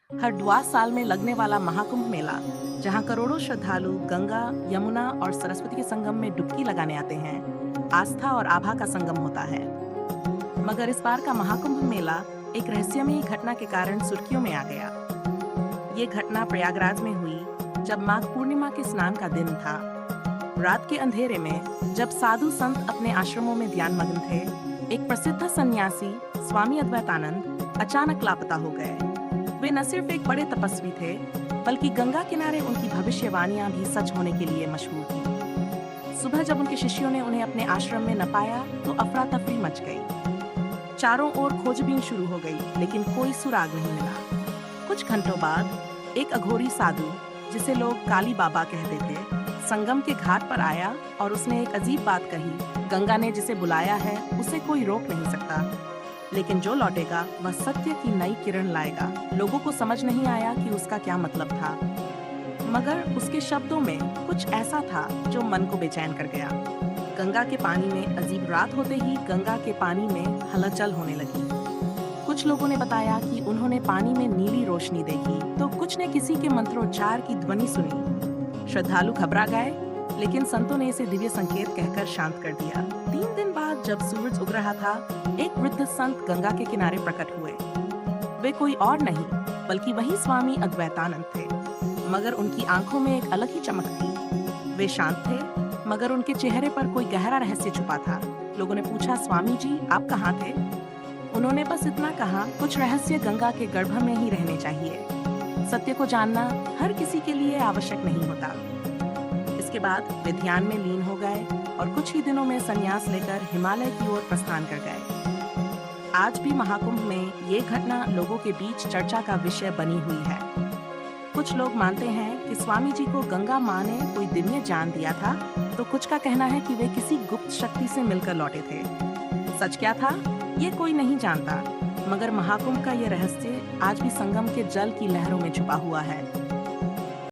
हरिद्वार साल में लगने वाला महाकुंभ मेला, जहां करोड़ों श्रद्धालु गंगा, यमुना और सरस्वती के संगम में डुबकी लगाने आते हैं, आस्था और आभा का संगम होता है। मगर इस बार का महाकुंभ मेला एक रहस्यमयी घटना के कारण सुर्खियों में आ गया। ये घटना प्रयागराज में हुई, जब माघ पूर्णिमा के स्नान का दिन था। रात के अंधेरे में जब साधु संत अपने आश्रमों में ध्यान मग्न थे, एक प्रसिद्ध सन्यासी स्वामी अद्वैतानंद अचानक लापता हो गए। वे न सिर्फ एक बड़े तपस्वी थे, बल्कि गंगा किनारे उनकी भविष्यवाणियां भी सच होने के लिए मशहूर थी। सुबह जब उनके शिष्यों ने उन्हें अपने आश्रम में न पाया तो अफरा तफरी मच गई। चारों ओर खोजबीन शुरू हो गई, लेकिन कोई सुराग नहीं मिला। कुछ घंटों बाद एक अघोरी साधु, जिसे लोग काली बाबा कहते थे, संगम के घाट पर आया और उसने एक अजीब बात कही। गंगा ने जिसे बुलाया है उसे कोई रोक नहीं सकता, लेकिन जो लौटेगा वह सत्य की नई किरण लाएगा। लोगों को समझ नहीं आया कि उसका क्या मतलब था, मगर उसके शब्दों में कुछ ऐसा था जो मन को बेचैन कर गया। गंगा के पानी में अजीब रात होते ही गंगा के पानी में हलचल होने लगी। कुछ लोगों ने बताया कि उन्होंने पानी में नीली रोशनी देखी, तो कुछ ने किसी के मंत्रोच्चार की ध्वनि सुनी। श्रद्धालु घबरा गए, लेकिन संतों ने इसे दिव्य संकेत कहकर शांत कर दिया। 3 दिन बाद जब सूरज उग रहा था, एक वृद्ध संत गंगा के किनारे प्रकट हुए। वे कोई और नहीं, बल्कि वही स्वामी अद्वैतानंद थे, मगर उनकी आंखों में एक अलग ही चमक थी। वे शांत थे, मगर उनके चेहरे पर कोई गहरा रहस्य छुपा था। लोगों ने पूछा, स्वामी जी आप कहाँ थे? उन्होंने बस इतना कहा, कुछ रहस्य गंगा के गर्भ में ही रहने चाहिए। सत्य को जानना हर किसी के लिए आवश्यक नहीं होता। इसके बाद वे ध्यान में लीन हो गए और कुछ ही दिनों में संन्यास लेकर हिमालय की ओर प्रस्थान कर गए। आज भी महाकुंभ में ये घटना लोगों के बीच चर्चा का विषय बनी हुई है। कुछ लोग मानते हैं कि स्वामी जी को गंगा माँ ने कोई दिव्य ज्ञान दिया था, तो कुछ का कहना है कि वे किसी गुप्त शक्ति से मिलकर लौटे थे। सच क्या था, ये कोई नहीं जानता, मगर महाकुंभ का ये रहस्य आज भी संगम के जल की लहरों में छुपा हुआ है।